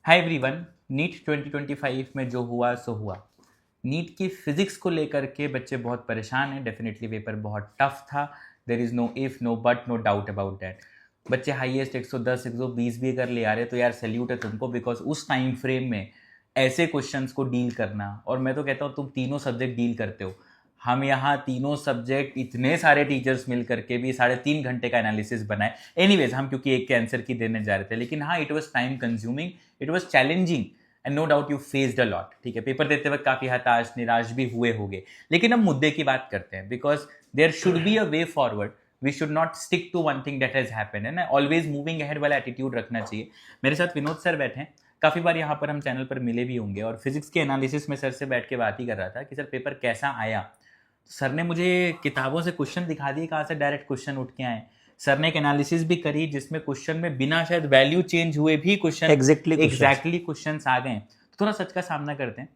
Hi everyone. NEET 2025 में जो हुआ सो हुआ। नीट की फिजिक्स को लेकर के बच्चे बहुत परेशान हैं। डेफिनेटली पेपर बहुत टफ था। There is know if no but no doubt about that. बच्चे हाईएस्ट 110 120 भी अगर ले आ रहे तो यार सैल्यूट है तुमको, बिकॉज उस टाइम फ्रेम में ऐसे क्वेश्चंस को डील करना, और मैं तो कहता हूँ तुम तीनों सब्जेक्ट डील करते हो। हम यहाँ तीनों सब्जेक्ट इतने सारे टीचर्स मिल करके भी 3.5 घंटे का एनालिसिस बनाए। एनीवेज हम क्योंकि एक के आंसर की देने जा रहे थे, लेकिन हाँ it was time consuming, it was challenging and no doubt you faced a lot. ठीक है, पेपर देते वक्त काफ़ी हताश निराश भी हुए होंगे, लेकिन हम मुद्दे की बात करते हैं because there should be a way forward. We should not stick to one thing that has happened, है ना। ऑलवेज मूविंग अहेड वाला एटीट्यूड रखना चाहिए। मेरे साथ विनोद सर बैठे हैं, काफ़ी बार यहाँ पर हम चैनल पर मिले भी होंगे, और फिजिक्स के एनालिसिस में सर से बैठ के बात ही कर रहा था कि सर पेपर कैसा आया। सर ने मुझे किताबों से क्वेश्चन दिखा दिए कहाँ से डायरेक्ट क्वेश्चन उठ के आए। सर ने एक एनालिसिस भी करी जिसमें क्वेश्चन में बिना शायद वैल्यू चेंज हुए भी क्वेश्चन एग्जैक्टली क्वेश्चन आ गए। तो थोड़ा सच का सामना करते हैं।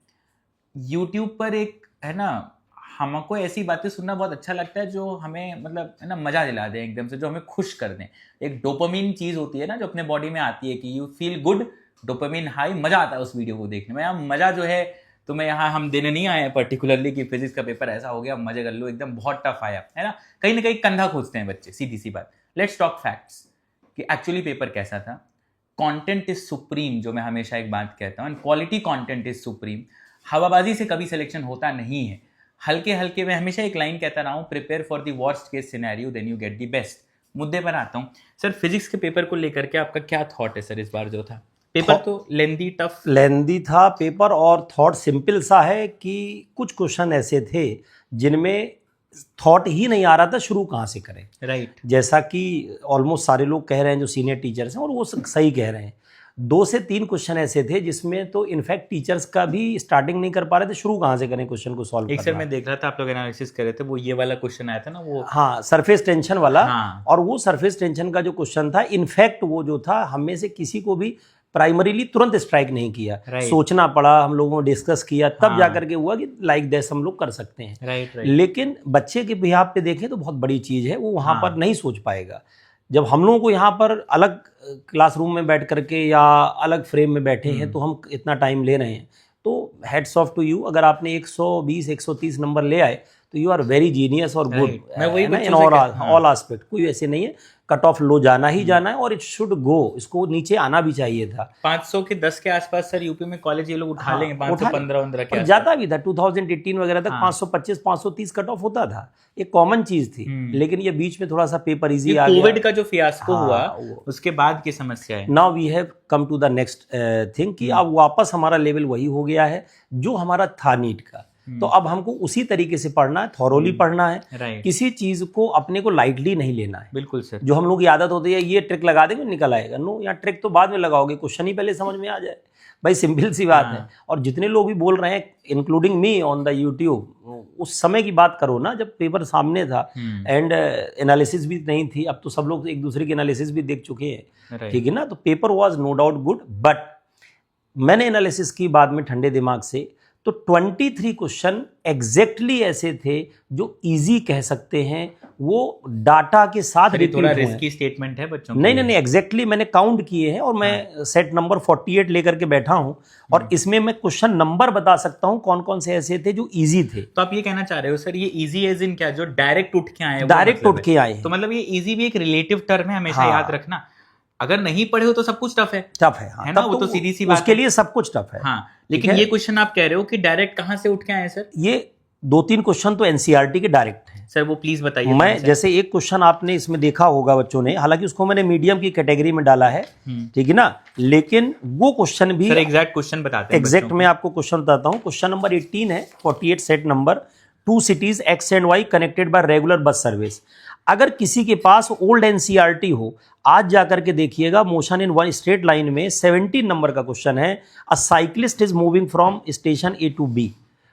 यूट्यूब पर एक है ना, हमको ऐसी बातें सुनना बहुत अच्छा लगता है जो हमें मतलब है ना मजा दिला दें एकदम से, जो हमें खुश कर दें। एक डोपामिन चीज होती है ना जो अपने बॉडी में आती है कि you feel good, dopamine high, मजा आता है उस वीडियो को देखने में। यहाँ मजा जो है तो मैं यहाँ हम देने नहीं आए पर्टिकुलरली कि फिजिक्स का पेपर ऐसा हो गया मजे कर लो, एकदम बहुत टफ आया है ना। कहीं ना कहीं कंधा खोजते हैं बच्चे, सीधी सी बात। लेट्स टॉक फैक्ट्स कि एक्चुअली पेपर कैसा था। कंटेंट इज सुप्रीम, जो मैं हमेशा एक बात कहता हूँ, and quality content is supreme. हवाबाजी से कभी सिलेक्शन होता नहीं है। हल्के हल्के, मैं हमेशा एक लाइन कहता रहा हूँ, prepare for the worst case scenario then you get the best. मुद्दे पर आता हूँ सर, फिजिक्स के पेपर को लेकर के आपका क्या थॉट है सर इस बार जो था पेपर? तो लेंदी था पेपर, और थॉट सिंपल सा है कि कुछ क्वेश्चन ऐसे थे जिनमें थॉट ही नहीं आ रहा था शुरू कहाँ से करें। राइट। जैसा कि ऑलमोस्ट सारे लोग कह रहे हैं जो सीनियर टीचर्स हैं, और वो सही कह रहे हैं। 2 से 3 क्वेश्चन ऐसे थे जिसमें तो इनफैक्ट टीचर्स का भी स्टार्टिंग नहीं कर पा रहे थे, शुरू कहाँ से करें क्वेश्चन को सॉल्व एक करना। सर मैं देख रहा था आप लोग एनालिसिस कर रहे थे, वो ये वाला क्वेश्चन आया था ना, वो हाँ सरफेस टेंशन वाला। हाँ। और वो सरफेस टेंशन का जो क्वेश्चन था, इनफैक्ट वो जो था हम में से किसी को भी प्राइमरीली तुरंत स्ट्राइक नहीं किया। सोचना पड़ा, हम लोगों ने डिस्कस किया, तब जाकर के हुआ कि लाइक दैट हम लोग कर सकते हैं। राइट। लेकिन बच्चे के बिहाफ पे देखें तो बहुत बड़ी चीज़ है, वो वहाँ पर नहीं सोच पाएगा। जब हम लोगों को यहाँ पर अलग क्लासरूम में बैठ करके या अलग फ्रेम में बैठे हैं तो हम इतना टाइम ले रहे हैं, तो हेड्स ऑफ टू यू। अगर आपने 120 130 नंबर ले आए तो यू आर वेरी जीनियस और गुड इन ऑल एस्पेक्ट। कोई ऐसे नहीं है, कट ऑफ लो जाना ही जाना है, और इट शुड गो, इसको नीचे आना भी चाहिए था। 500 के 10 के आसपास सर यूपी में कॉलेज ये लोग उठा लेंगे, 515 के जाता भी था 2018 वगैरह तक। 525 530 कट ऑफ होता था, एक कॉमन चीज थी। लेकिन ये बीच में थोड़ा सा पेपर इजी आ गया, कोविड का जो फियास्को हुआ उसके बाद की समस्या है। Now we have come to the next thing कि अब वापस हमारा लेवल वही हो गया है जो हमारा था नीट का। तो अब हमको उसी तरीके से पढ़ना है, थॉरोली पढ़ना है। किसी चीज को अपने को लाइटली नहीं लेना है। बिल्कुल सर। जो हम लोग की आदत होती है ये ट्रिक लगा देंगे निकल आएगा, नो, यहाँ ट्रिक तो बाद में लगाओगे, क्वेश्चन ही पहले समझ में आ जाए। भाई सिंपल सी बात है। और जितने लोग भी बोल रहे हैं including me on the YouTube, उस समय की बात करो ना जब पेपर सामने था एंड एनालिसिस भी नहीं थी। अब तो सब लोग एक दूसरे की एनालिसिस भी देख चुके हैं, ठीक है ना। तो paper was no doubt good, but मैंने एनालिसिस की बाद में ठंडे दिमाग से, तो 23 क्वेश्चन एग्जैक्टली ऐसे थे जो इजी कह सकते हैं, वो डाटा के साथ थोड़ा रिस्की स्टेटमेंट है बच्चों। नहीं एग्जैक्टली मैंने काउंट किए हैं, और मैं सेट नंबर 48 लेकर के बैठा हूं, और इसमें मैं क्वेश्चन नंबर बता सकता हूं कौन कौन से ऐसे थे जो इजी थे। तो आप ये कहना चाह रहे हो सर, ये इजी एज इन क्या, जो डायरेक्ट उठ के आए? डायरेक्ट उठ के आए। तो मतलब ये इजी भी एक रिलेटिव टर्म है, हमेशा याद रखना। अगर नहीं पढ़े हो तो सब कुछ टफ है। हाँ, है ना, वो तो सीधी सी बात, उसके लिए सब कुछ टफ है। हाँ, लेकिन ये क्वेश्चन आप कह रहे हो कि डायरेक्ट कहां से उठ के आए सर? ये 2-3 क्वेश्चन तो एनसीईआरटी के डायरेक्ट हैं सर, वो प्लीज बताइए। मैं जैसे एक क्वेश्चन आपने इसमें देखा होगा बच्चों ने, हालांकि उसको मैंने मीडियम की कैटेगरी में डाला है, ठीक है ना, लेकिन वो क्वेश्चन भी सर एग्जैक्ट क्वेश्चन बताते हैं। एग्जैक्ट मैं आपको क्वेश्चन बताता हूँ। क्वेश्चन नंबर 18 है, 48 set number, 2 cities X and Y connected by regular bus service. अगर किसी के पास ओल्ड एनसीईआरटी हो, आज जाकर के देखिएगा, motion in one straight line में 17 नंबर का क्वेश्चन है। अ cyclist is moving from station A to B,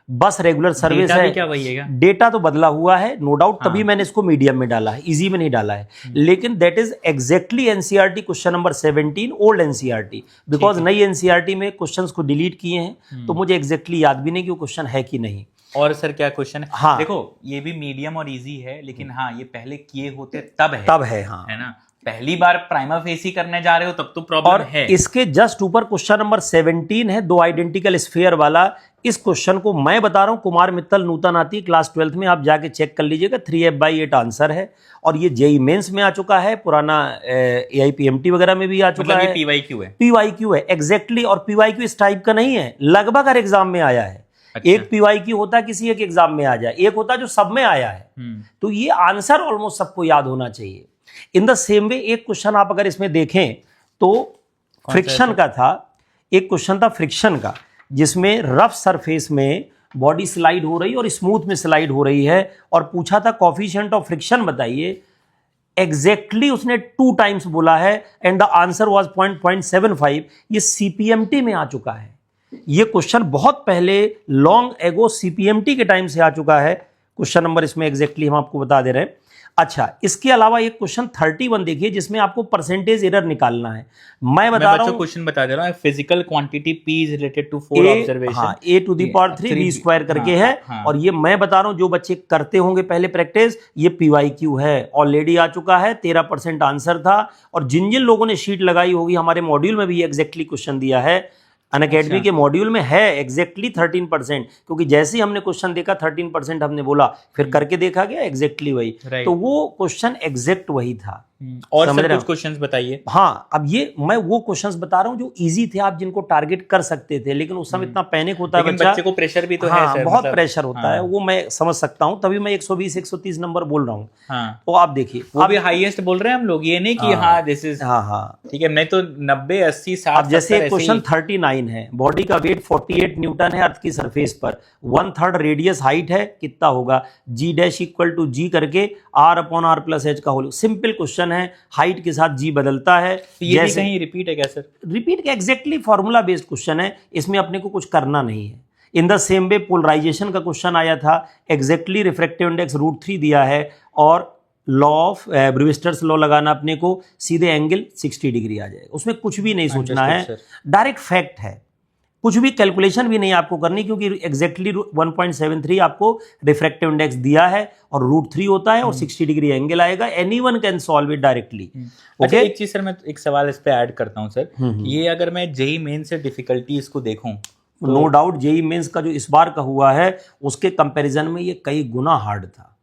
बस रेगुलर सर्विस है। क्या वही डेटा तो बदला हुआ है नो डाउट, तभी मैंने इसको मीडियम में डाला है, इजी में नहीं डाला है। लेकिन that is exactly NCERT question number 17, old NCERT. Because नई एनसीईआरटी में क्वेश्चंस को डिलीट किए हैं, तो मुझे एग्जैक्टली याद भी नहीं कि वो क्वेश्चन है कि नहीं। और सर क्या क्वेश्चन है? हाँ, देखो ये भी मीडियम और इजी है, लेकिन हाँ ये पहले किए होते तब है हाँ, है ना। पहली बार प्राइमा फेसी करने जा रहे हो तब तो प्रॉब्लम और है। इसके जस्ट ऊपर क्वेश्चन नंबर 17 है, दो आइडेंटिकल स्फीयर वाला। इस क्वेश्चन को मैं बता रहा हूं, कुमार मित्तल नूतन आती क्लास 12th में, आप जाके चेक कर लीजिएगा। 3F/8 आंसर है और ये जेई मेंस में आ चुका है, पुराना AIPMT वगैरह में भी आ चुका मतलब है। ये PYQ है। PYQ है एग्जैक्टली। और PYQ इस टाइप का नहीं है, लगभग हर एग्जाम में आया है। अच्छा। एक PYQ होता है किसी एक एग्जाम में आ जाए, एक होता है जो सब में आया है। तो ये आंसर ऑलमोस्ट सबको याद होना चाहिए। इन द सेम वे एक क्वेश्चन आप अगर इसमें देखें तो फ्रिक्शन का था, एक क्वेश्चन था फ्रिक्शन का, जिसमें रफ सरफेस में बॉडी स्लाइड हो रही है और स्मूथ में स्लाइड हो रही है, और पूछा था कोफिशिएंट ऑफ फ्रिक्शन बताइए। एग्जैक्टली उसने 2 टाइम्स बोला है एंड द आंसर वाज 0.75। ये CPMT में आ चुका है। ये क्वेश्चन बहुत पहले लॉन्ग एगो CPMT के टाइम से आ चुका है। क्वेश्चन नंबर इसमें एग्जैक्टली हम आपको बता दे रहे हैं। अच्छा, इसके अलावा एक क्वेश्चन 31 देखिए, जिसमें आपको परसेंटेज एरर निकालना है। मैं बता रहा हूं, क्वेश्चन बता दे रहा हूं, physical quantity P is related to 4 observation. हाँ, A⁻³ B² करके है। और ये मैं बता रहा हूं, जो बच्चे करते होंगे पहले प्रैक्टिस, ये PYQ है, ऑलरेडी आ चुका है। 13% आंसर था। और जिन जिन लोगों ने शीट लगाई होगी, हमारे मॉड्यूल में भी एग्जैक्टली क्वेश्चन दिया है, अनअकैडमी के मॉड्यूल में है एग्जैक्टली 13%। क्योंकि जैसे ही हमने क्वेश्चन देखा 13% हमने बोला, फिर करके देखा गया एग्जैक्टली वही। तो वो क्वेश्चन एग्जैक्ट वही था। और सर कुछ क्वेश्चंस बताइए। हाँ, अब ये मैं वो क्वेश्चंस बता रहा हूँ जो इजी थे, आप जिनको टारगेट कर सकते थे, लेकिन उस समय इतना पैनिक होता है बच्चे को, प्रेशर भी तो है सर, बहुत प्रेशर होता है, वो मैं समझ सकता हूँ, तभी मैं 120-130 नंबर बोल रहा हूँ। तो आप देखिए, वो भी हाईएस्ट बोल रहे हैं हम लोग, ये नहीं कि हाँ दिस इज, हाँ ठीक है, मैं तो 90, 80, 60। अब जैसे क्वेश्चन 39 है, बॉडी का वेट 48 न्यूटन है अर्थ की सरफेस पर, 1/3 रेडियस हाइट है, कितना होगा? G' = G करके R/R+H का होल। सिंपल क्वेश्चन है, हाइट के साथ G बदलता है। तो ये भी कहीं रिपीट है क्या सर? रिपीट का एग्जैक्टली फॉर्मूला बेस्ड क्वेश्चन है, इसमें अपने को कुछ करना नहीं है। In the same way polarization का क्वेश्चन आया था, एग्जैक्टली रिफ्रैक्टिव इंडेक्स √3 दिया है, और लॉ ऑफ ब्रूस्टर्स लॉ लगाना अपने को, सीधे एंगल 60 डिग्री आ जाएगा। उसमें कुछ भी नहीं सोचना है, डायरेक्ट फैक्ट है, कुछ भी कैलकुलेशन भी नहीं आपको करनी, क्योंकि एग्जैक्टली 1.73 आपको रिफ्रैक्टिव इंडेक्स दिया है और √3 होता है और 60 डिग्री एंगल आएगा। Anyone can solve it directly. अच्छा, एक चीज सर, मैं एक सवाल इस पे ऐड करता हूं सर, ये अगर मैं जेई मेन से डिफिकल्टी इसको देखूं, नो डाउट जेई मेंस का जो इस बार का हुआ है, उसके कंपैरिजन में ये कई गुना हार्ड था।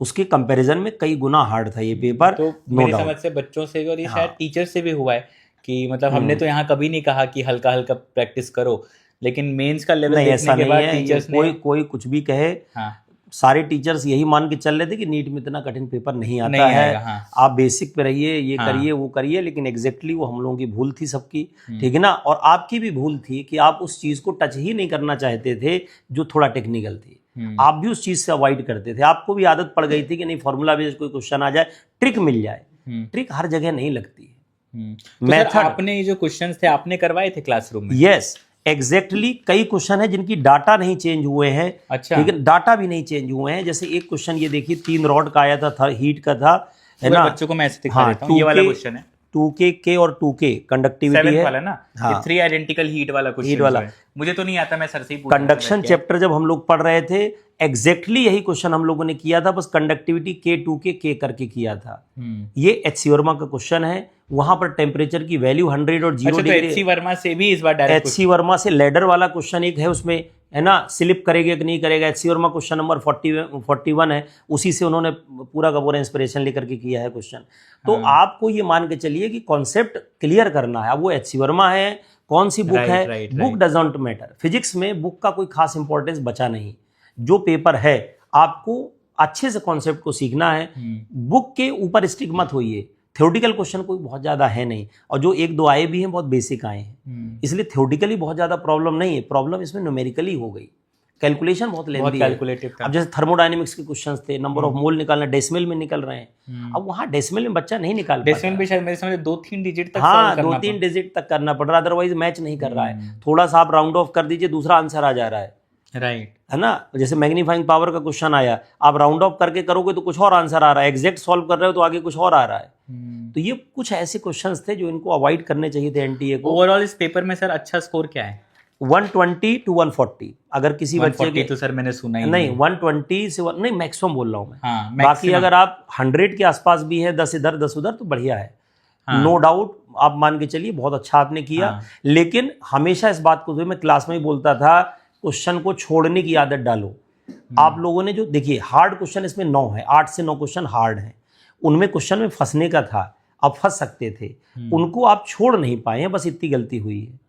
उसके कंपैरिजन में कई गुना हार्ड था ये पेपर। तो मेरी समझ से बच्चों से, और ये शायद टीचर से भी हुआ है कि मतलब हमने तो यहाँ कभी नहीं कहा कि हल्का हल्का प्रैक्टिस करो, लेकिन मेंस का लेवल देखने के बाद टीचर्स ने, कोई कुछ भी कहे, सारे टीचर्स यही मान के चल रहे थे कि नीट में इतना कठिन पेपर नहीं आता है, आप बेसिक पे रहिए, ये करिए वो करिए, लेकिन एग्जैक्टली वो हम लोगों की भूल थी सबकी, ठीक है ना। और आपकी भी भूल थी कि आप उस चीज को टच ही नहीं करना चाहते थे जो थोड़ा टेक्निकल थी, आप भी उस चीज से अवॉइड करते थे। आपको भी आदत पड़ गई थी कि नहीं, फॉर्मूला बेस्ड कोई क्वेश्चन आ जाए, ट्रिक मिल जाए। ट्रिक हर जगह नहीं लगती है। तो आपने ये जो क्वेश्चंस थे आपने करवाए थे क्लासरूम में? यस, एग्जैक्टली कई क्वेश्चन है जिनकी डाटा नहीं चेंज हुए हैं। अच्छा, लेकिन डाटा भी नहीं चेंज हुए हैं। जैसे एक क्वेश्चन ये देखिए, 3 रॉड का आया था, हीट का था, है ना। बच्चों को मैं ऐसे दिखा देता हूं, ये वाला क्वेश्चन है 2K K और 2K कंडक्टिविटी है वाला ना, ये 3 आइडेंटिकल हीट वाला क्वेश्चन वाला। मुझे तो नहीं आता, मैं सर से ही पूछ रहा हूं। कंडक्शन चैप्टर जब हम लोग पढ़ रहे थे, एग्जैक्टली यही क्वेश्चन हम लोगों ने किया था, बस कंडक्टिविटी K2K K करके किया था। ये HC वर्मा का क्वेश्चन है, वहां पर टेम्परेचर की वैल्यू 100 और 0 डिग्री। HC वर्मा से भी इस बार डायरेक्ट, HC वर्मा से लैडर वाला क्वेश्चन एक है, उसमें है ना, स्लिप करेगा कि नहीं करेगा। HC वर्मा क्वेश्चन नंबर 41 है, उसी से उन्होंने पूरा का पूरा इंस्पिरेशन लेकर के किया है क्वेश्चन। तो आपको ये मान के चलिए कि कॉन्सेप्ट क्लियर करना है। अब वो HC वर्मा है, कौन सी बुक है, बुक डजंट मैटर। फिजिक्स में बुक का कोई खास इंपॉर्टेंस बचा नहीं। जो पेपर है, आपको अच्छे से कॉन्सेप्ट को सीखना है, बुक के ऊपर स्टिक मत होइए। थ्योरेटिकल क्वेश्चन कोई बहुत ज्यादा है नहीं, और जो 1-2 आए भी हैं बहुत बेसिक आए हैं, इसलिए थ्योरेटिकली बहुत ज्यादा प्रॉब्लम नहीं है। प्रॉब्लम इसमें न्यूमेरिकली हो गई, कैलकुलेशन बहुत लेंथी है। अब जैसे थर्मोडायनेमिक्स के क्वेश्चंस थे, नंबर ऑफ मोल निकालना, डेसिमल में निकल रहे हैं। अब वहाँ डेसिमल में बच्चा नहीं निकाल पाता। डेसिमल भी शायद मेरे समझ 2-3 डिजिट तक, हाँ 2-3 डिजिट तक करना पड़ रहा है, अदरवाइज मैच नहीं कर रहा है। थोड़ा सा आप राउंड ऑफ कर दीजिए, दूसरा आंसर आ जा रहा है, राइट, है ना। जैसे मैग्नीफाइंग पावर का क्वेश्चन आया, आप राउंड ऑफ करके करोगे तो कुछ और आंसर आ रहा है, एग्जैक्ट सॉल्व कर रहे हो तो आगे कुछ और आ रहा है। तो ये कुछ ऐसे क्वेश्चंस थे जो इनको अवॉइड करने चाहिए थे एनटीए को। ओवरऑल इस पेपर में सर अच्छा स्कोर क्या है? 120 to 140 अगर किसी बच्चे 140 के तो सर मैंने सुना ही नहीं 120 से नहीं मैक्सिमम बोल रहा हूँ मैं। हाँ, बाकी maximum। अगर आप 100 के आसपास भी है 10 इधर 10 उधर तो बढ़िया है। हाँ। नो डाउट आप मान के चलिए बहुत अच्छा आपने किया। हाँ। लेकिन हमेशा इस बात को मैं क्लास में ही बोलता था क्वेश्चन को छोड़ने की आदत डालो। आप लोगों ने जो देखिए हार्ड क्वेश्चन इसमें 9 है, 8 से 9 क्वेश्चन हार्ड हैं, उनमें क्वेश्चन में फंसने का था, आप फंस सकते थे, उनको आप छोड़ नहीं पाए हैं, बस इतनी गलती हुई है।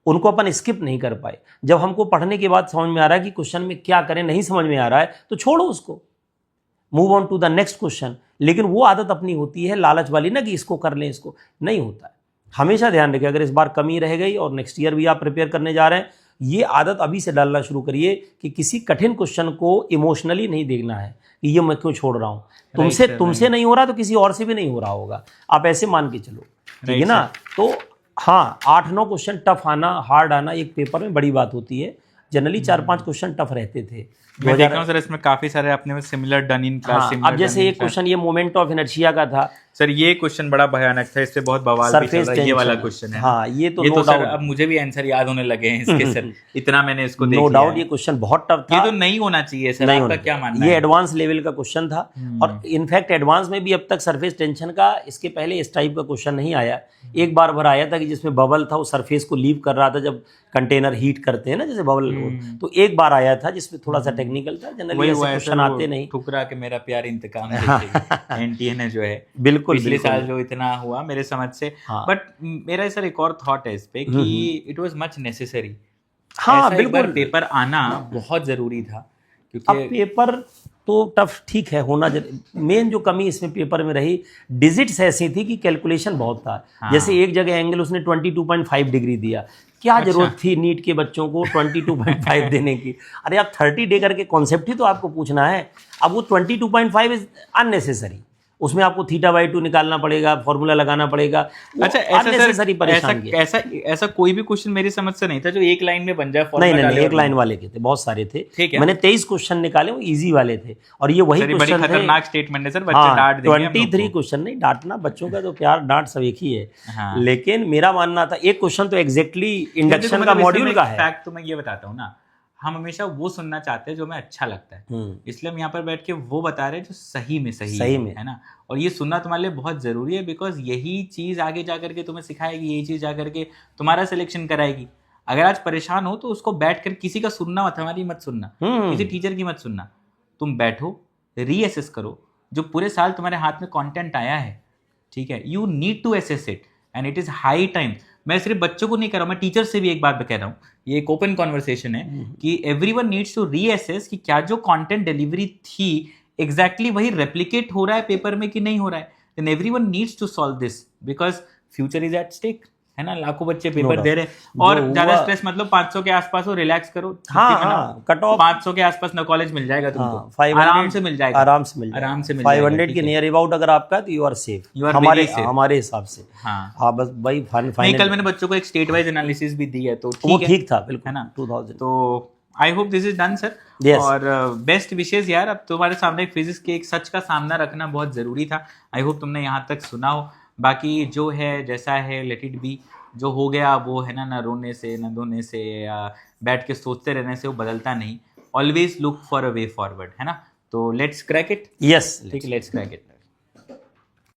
उनको अपन स्किप नहीं कर पाए। जब हमको पढ़ने के बाद समझ में आ रहा है कि क्वेश्चन में क्या करें नहीं समझ में आ रहा है तो छोड़ो उसको, move on to the next question. लेकिन वो आदत अपनी होती है लालच वाली ना कि इसको कर लें, इसको नहीं होता है। हमेशा ध्यान रखिए अगर इस बार कमी रह गई और नेक्स्ट ईयर भी आप प्रिपेयर करने जा रहे हैं, ये आदत अभी से डालना शुरू करिए कि किसी कठिन क्वेश्चन को इमोशनली नहीं देखना है कि ये मैं क्यों छोड़ रहा हूं। तुमसे नहीं हो रहा तो किसी और से भी नहीं हो रहा होगा, आप ऐसे मान के चलो, ठीक है ना। तो हाँ 8-9 क्वेश्चन टफ आना, हार्ड आना एक पेपर में बड़ी बात होती है। जनरली 4-5 क्वेश्चन टफ रहते थे। मैं देख रहा हूँ सर इसमें काफी सारे अपने में सिमिलर डन इन क्लास। अब जैसे एक क्वेश्चन ये मोमेंट ऑफ इनर्शिया का था सर, ये क्वेश्चन बड़ा भयानक था, इस पे बहुत बवाल भी चल रहा है। ये वाला क्वेश्चन है। हाँ ये तो नो डाउट अब मुझे भी आंसर याद होने लगे हैं इसके सर, इतना मैंने इसको देख लिया। नो डाउट ये क्वेश्चन बहुत टफ था। ये तो नहीं होना चाहिए सर, आपका क्या मानना है? ये एडवांस लेवल का क्वेश्चन था और इनफैक्ट एडवांस में भी अब तक सरफेस टेंशन का इसके पहले इस टाइप का क्वेश्चन नहीं आया। एक बार भर आया था कि जिसमें बबल था वो सरफेस को लीव कर रहा था, जब कंटेनर हीट करते हैं ना जैसे बबल, तो एक बार आया था जिसमें थोड़ा सा टेक्निकल था। जनरली ऐसे क्वेश्चन आते नहीं। ठुकरा के मेरा प्यार इंतकाम एनटीए ने जो है बिल्कुल पिछले साल जो इतना हुआ मेरे समझ से। बट मेरा सर एक और थॉट है इस पे कि इट वाज मच नेसेसरी। हाँ बिल्कुल, पेपर आना बहुत जरूरी था क्योंकि अब पेपर तो टफ ठीक है होना। मेन जो कमी इसमें पेपर में रही, डिजिट्स ऐसी थी कि कैलकुलेशन बहुत था। हाँ। जैसे एक जगह एंगल उसने 22.5 डिग्री दिया, क्या जरूरत थी नीट के बच्चों को 22.5 देने की? अरे आप 30 डे करके कॉन्सेप्ट ही तो आपको पूछना है। अब वो 22.5 इज अननेसेसरी, उसमें आपको θ/2 निकालना पड़ेगा, फॉर्मूला लगाना पड़ेगा। अच्छा ऐसा कोई भी क्वेश्चन मेरी समझ से नहीं था जो एक लाइन में बन जाए। नहीं एक लाइन वाले के थे, बहुत सारे थे। ठीक है, मैंने 23 क्वेश्चन निकाले, वो इजी वाले थे और ये वही क्वेश्चन थे। खतरनाक स्टेटमेंट है सर, बच्चे डांट देंगे। 23 क्वेश्चन नहीं, डांटना बच्चों का तो प्यार डांट सब एक ही है। लेकिन मेरा मानना था एक क्वेश्चन तो एग्जैक्टली इंडक्शन का मॉड्यूल का है। फैक्ट तो मैं ये बताता हूँ ना, हम हमेशा वो सुनना चाहते हैं जो हमें अच्छा लगता है, इसलिए हम यहाँ पर बैठ के वो बता रहे हैं जो सही में है ना। और ये सुनना तुम्हारे लिए बहुत जरूरी है, बिकॉज यही चीज आगे जाकर के तुम्हें सिखाएगी, यही चीज जाकर के तुम्हारा सिलेक्शन कराएगी। अगर आज परेशान हो तो उसको बैठ कर किसी का सुनना मत, हमारी मत सुनना, किसी टीचर की मत सुनना। तुम बैठो, रीअसेस करो जो पूरे साल तुम्हारे हाथ में कंटेंट आया है, ठीक है। You need to assess it and it is high time. मैं सिर्फ बच्चों को नहीं कर रहा हूँ, मैं टीचर से भी एक बात कह रहा हूँ, ये एक ओपन कॉन्वर्सेशन है कि एवरीवन नीड्स टू रीअसेस कि क्या जो कंटेंट डिलीवरी थी एग्जैक्टली वही रेप्लिकेट हो रहा है पेपर में कि नहीं हो रहा है। Then everyone needs to solve this because future is at stake, है ना। लाखों बच्चे पेपर दे रहे हैं और ज्यादा स्ट्रेस मतलब 500 के आसपास हो, रिलैक्स करो। कट ऑफ 500 के आसपास ना कॉलेज मिल जाएगा तुमको, आराम से मिल जाएगा, आराम से मिल जाएगा। 500 के नियर अबाउट अगर आपका तो यू आर सेफ, हमारे हिसाब से। हाँ बस भाई फाइनल। कल मैंने बच्चों को एक स्टेट वाइज एनालिसिस भी दी है, तो ठीक था बिल्कुल, है ना 2000। तो I hope this is done sir. और बेस्ट विशेष यार। अब तुम्हारे सामने एक फिजिक्स के एक सच का सामना रखना बहुत जरूरी था। आई होप तुमने यहाँ तक सुना हो। बाकी जो है जैसा है लेट इट बी, जो हो गया वो है ना रोने से ना धोने से या बैठ के सोचते रहने से वो बदलता नहीं। Always look for a way forward, है ना। तो लेट्स क्रैक इट। यस, ठीक है, लेट्स क्रैक इट।